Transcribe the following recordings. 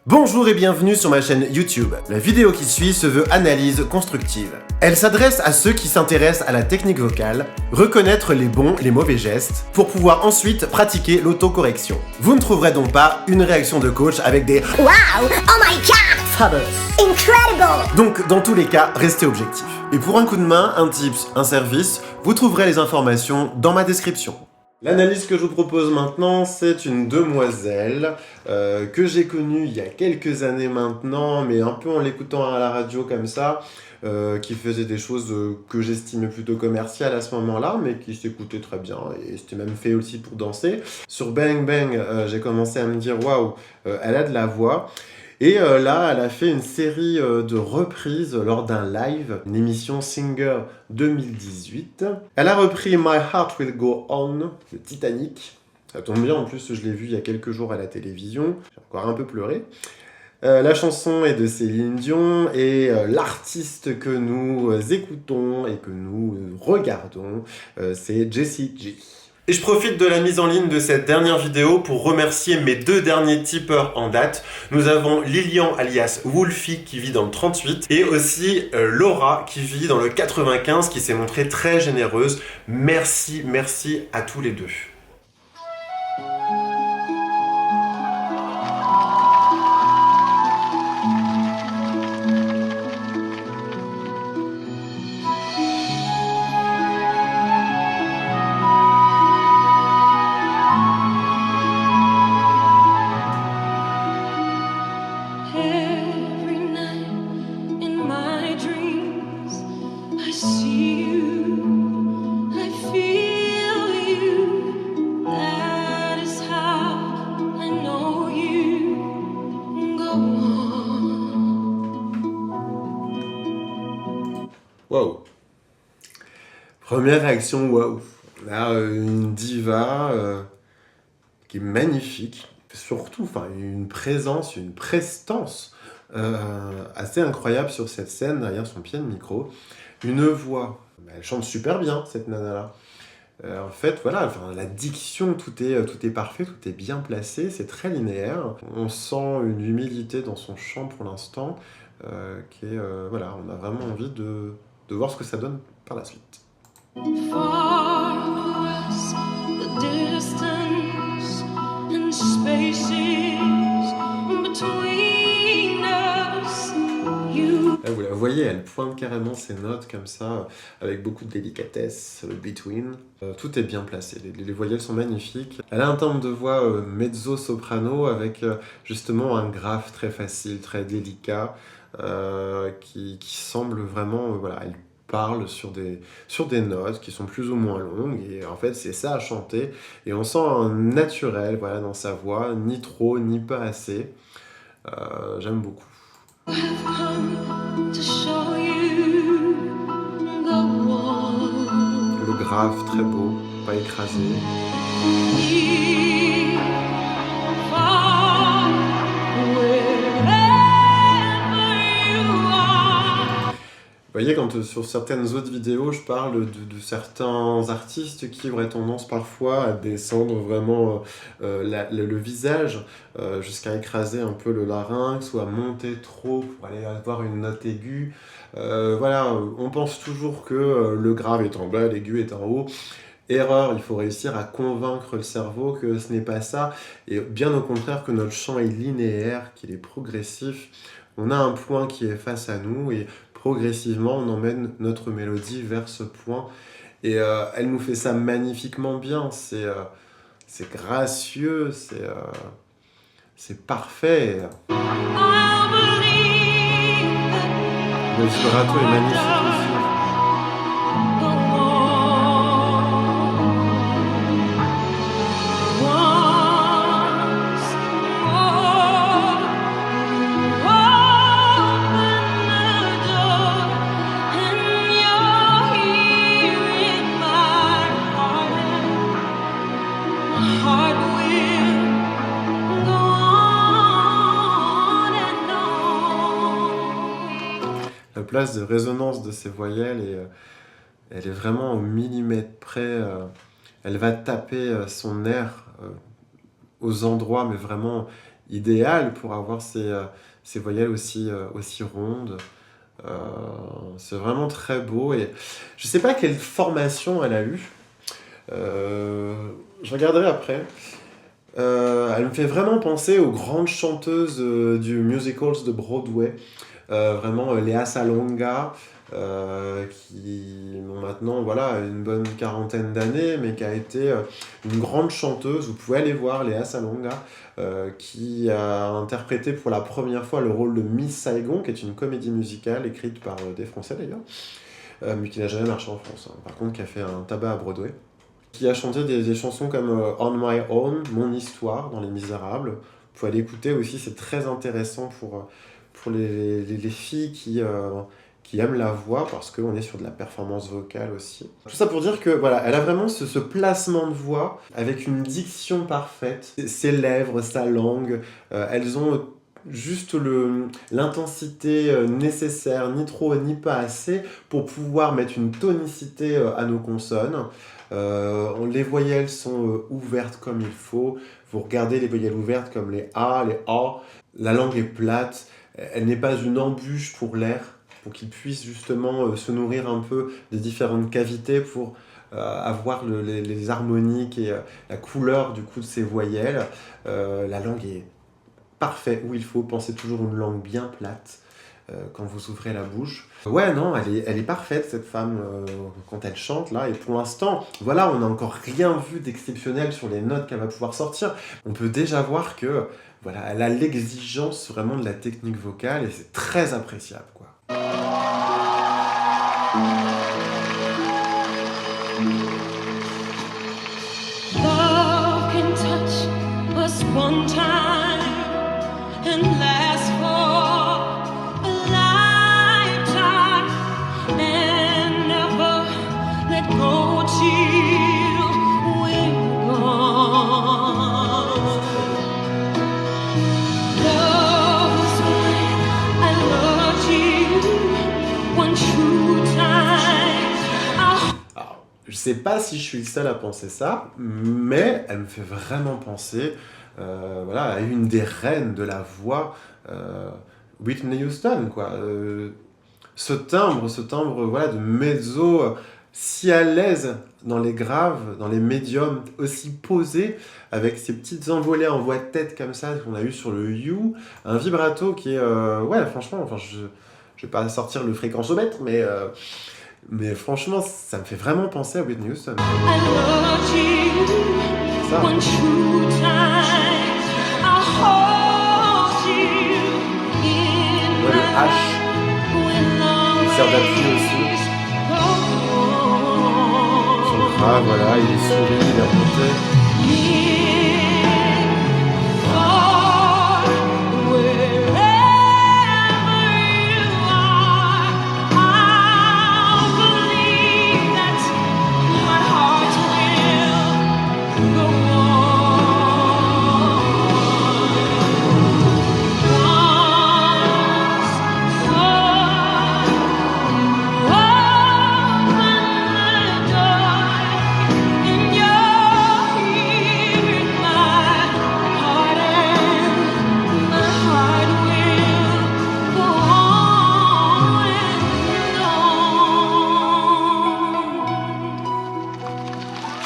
Bonjour et bienvenue sur ma chaîne YouTube. La vidéo qui suit se veut analyse constructive. Elle s'adresse à ceux qui s'intéressent à la technique vocale, reconnaître les bons et les mauvais gestes, pour pouvoir ensuite pratiquer l'autocorrection. Vous ne trouverez donc pas une réaction de coach avec des Wow! Oh my god! fabulous. Incredible! Donc dans tous les cas, restez objectif. Et pour un coup de main, un tips, un service, vous trouverez les informations dans ma description. L'analyse que je vous propose maintenant, c'est une demoiselle que j'ai connue il y a quelques années maintenant, mais un peu en l'écoutant à la radio comme ça, qui faisait des choses que j'estimais plutôt commerciales à ce moment-là, mais qui s'écoutait très bien, et c'était même fait aussi pour danser. Sur Bang Bang, j'ai commencé à me dire « Waouh, elle a de la voix ». Et là, elle a fait une série de reprises lors d'un live, une émission Singer 2018. Elle a repris My Heart Will Go On, de Titanic. Ça tombe bien, en plus, je l'ai vu il y a quelques jours à la télévision. J'ai encore un peu pleuré. La chanson est de Céline Dion et l'artiste que nous écoutons et que nous regardons, c'est Jessie J. Et je profite de la mise en ligne de cette dernière vidéo pour remercier mes deux derniers tipeurs en date. Nous avons Lilian alias Wolfie qui vit dans le 38 et aussi Laura qui vit dans le 95 qui s'est montrée très généreuse. Merci à tous les deux. Waouh! Première réaction, waouh! Là, une diva qui est magnifique, surtout une présence, une prestance assez incroyable sur cette scène, derrière son pied de micro. Une voix, elle chante super bien, cette nana-là. En fait, voilà, la diction, tout est parfait, tout est bien placé, c'est très linéaire. On sent une humilité dans son chant pour l'instant, qui est, voilà, on a vraiment envie de voir ce que ça donne par la suite. Vous la voyez, elle pointe carrément ses notes comme ça, avec beaucoup de délicatesse, le between. Tout est bien placé, les voyelles sont magnifiques. Elle a un timbre de voix mezzo-soprano avec justement un grave très facile, très délicat, qui semble vraiment, voilà, elle parle sur des notes qui sont plus ou moins longues, et en fait c'est ça à chanter, et on sent un naturel, voilà, dans sa voix, ni trop ni pas assez. J'aime beaucoup. Le grave très beau, pas écrasé. Vous voyez, quand sur certaines autres vidéos, je parle de certains artistes qui auraient tendance parfois à descendre vraiment le visage jusqu'à écraser un peu le larynx ou à monter trop pour aller avoir une note aiguë. Voilà, on pense toujours que le grave est en bas, l'aigu est en haut. Erreur, il faut réussir à convaincre le cerveau que ce n'est pas ça, et bien au contraire que notre chant est linéaire, qu'il est progressif. On a un point qui est face à nous et progressivement on emmène notre mélodie vers ce point, et elle nous fait ça magnifiquement bien. C'est gracieux, c'est parfait. Le vibrato est magnifique aussi. La place de résonance de ces voyelles, et elle est vraiment au millimètre près. Elle va taper son air aux endroits, mais vraiment idéal pour avoir ces voyelles aussi rondes. C'est vraiment très beau et je sais pas quelle formation elle a eue. Je regarderai après. Elle me fait vraiment penser aux grandes chanteuses du musicals de Broadway. Vraiment Léa Salonga, qui ont maintenant voilà, une bonne quarantaine d'années, mais qui a été une grande chanteuse. Vous pouvez aller voir Léa Salonga, qui a interprété pour la première fois le rôle de Miss Saigon, qui est une comédie musicale écrite par des Français d'ailleurs, mais qui n'a jamais marché en France. Hein. Par contre, qui a fait un tabac à Broadway. Qui a chanté des chansons comme On My Own, Mon Histoire, dans Les Misérables. Vous pouvez aller écouter aussi, c'est très intéressant pour les filles qui aiment la voix, parce qu'on est sur de la performance vocale aussi. Tout ça pour dire que voilà, elle a vraiment ce placement de voix, avec une diction parfaite. Ses lèvres, sa langue, elles ont juste l'intensité nécessaire, ni trop ni pas assez, pour pouvoir mettre une tonicité à nos consonnes. Les voyelles sont ouvertes comme il faut. Vous regardez les voyelles ouvertes comme les A, les A. La langue est plate. Elle n'est pas une embûche pour l'air, pour qu'il puisse justement se nourrir un peu des différentes cavités pour avoir les harmoniques et la couleur du coup de ces voyelles. La langue est parfaite où il faut. Pensez toujours une langue bien plate. Quand vous ouvrez la bouche. Ouais, non, elle est parfaite, cette femme, quand elle chante, là. Et pour l'instant, voilà, on n'a encore rien vu d'exceptionnel sur les notes qu'elle va pouvoir sortir. On peut déjà voir que, voilà, elle a l'exigence vraiment de la technique vocale et c'est très appréciable, quoi. Love can touch us one time and last for Je sais pas si je suis le seul à penser ça, mais elle me fait vraiment penser voilà, à une des reines de la voix, Whitney Houston, quoi. Ce timbre voilà, de mezzo si à l'aise dans les graves, dans les médiums, aussi posé, avec ces petites envolées en voix de tête comme ça qu'on a eu sur le You, un vibrato qui est, ouais, franchement, enfin, je vais pas sortir le fréquencemètre, mais franchement, ça me fait vraiment penser à Whitney Houston. Ça. Ouais, le H, il sert d'appui aussi. Son bras, voilà, il est souri, il est remonté.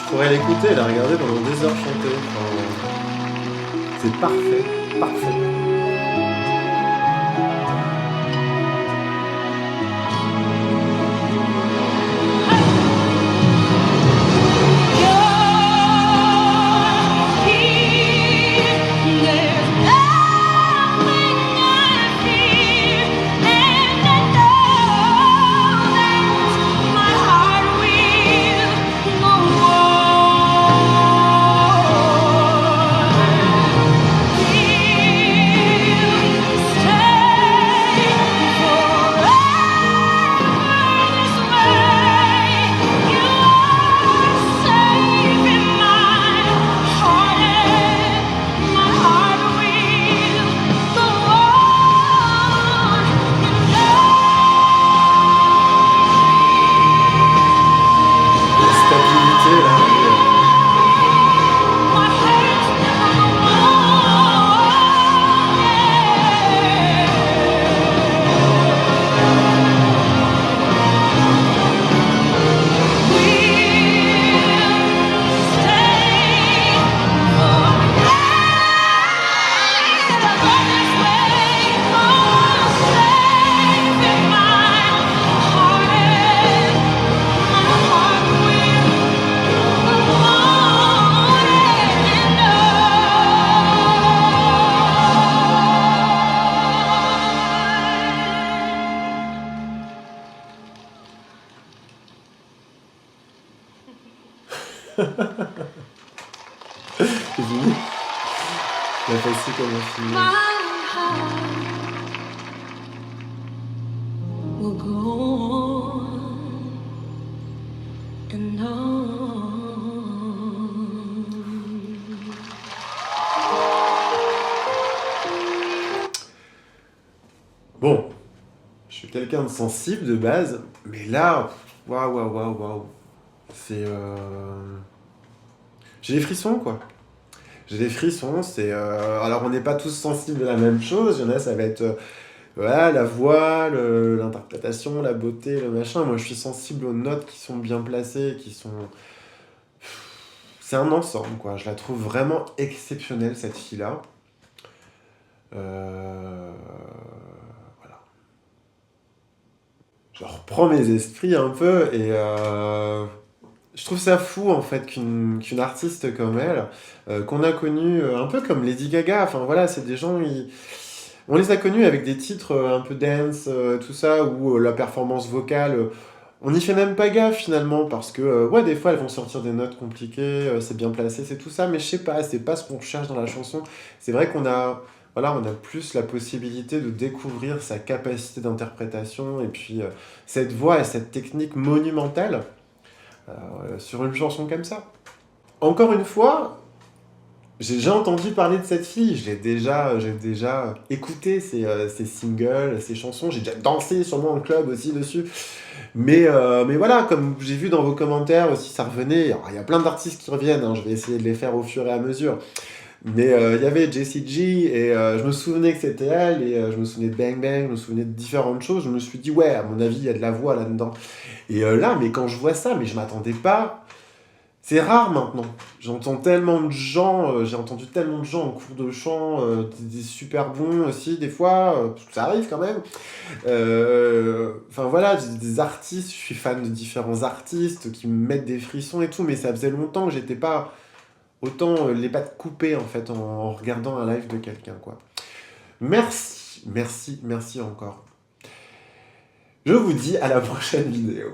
Je pourrais l'écouter, la regarder pendant des heures chanter. Enfin, c'est parfait, parfait. C'est fini. La facile comme un film. My heart will go on and on. Bon, je suis quelqu'un de sensible de base, mais là, waouh. C'est. J'ai des frissons, quoi. J'ai des frissons, c'est... Alors, on n'est pas tous sensibles à la même chose. Il y en a, ça va être voilà, la voix, l'interprétation, la beauté, le machin. Moi, je suis sensible aux notes qui sont bien placées, qui sont... C'est un ensemble, quoi. Je la trouve vraiment exceptionnelle, cette fille-là. Voilà. Je reprends mes esprits un peu et... Je trouve ça fou en fait qu'une artiste comme elle, qu'on a connue un peu comme Lady Gaga, enfin voilà, c'est des gens, on les a connus avec des titres un peu dance, tout ça, où la performance vocale, on n'y fait même pas gaffe finalement, parce que ouais, des fois elles vont sortir des notes compliquées, c'est bien placé, c'est tout ça, mais je sais pas, c'est pas ce qu'on cherche dans la chanson. C'est vrai qu'on a, voilà, on a plus la possibilité de découvrir sa capacité d'interprétation, et puis cette voix et cette technique monumentale. Sur une chanson comme ça. Encore une fois, j'ai déjà entendu parler de cette fille, j'ai déjà écouté ses singles, ses chansons, j'ai déjà dansé sûrement en club aussi dessus. Mais voilà, comme j'ai vu dans vos commentaires aussi, ça revenait. Alors, il y a plein d'artistes qui reviennent, hein, je vais essayer de les faire au fur et à mesure. Mais il y avait Jessie J et je me souvenais que c'était elle et je me souvenais de Bang Bang, je me souvenais de différentes choses. Je me suis dit, ouais, à mon avis, il y a de la voix là-dedans. Et là, mais quand je vois ça, mais je m'attendais pas. C'est rare maintenant. J'entends tellement de gens, j'ai entendu tellement de gens en cours de chant, des super bons aussi, des fois, parce que ça arrive quand même. Enfin voilà, j'ai des artistes, je suis fan de différents artistes qui me mettent des frissons et tout, mais ça faisait longtemps que j'étais pas autant les pattes coupées en fait en regardant un live de quelqu'un, quoi. Merci encore. Je vous dis à la prochaine vidéo.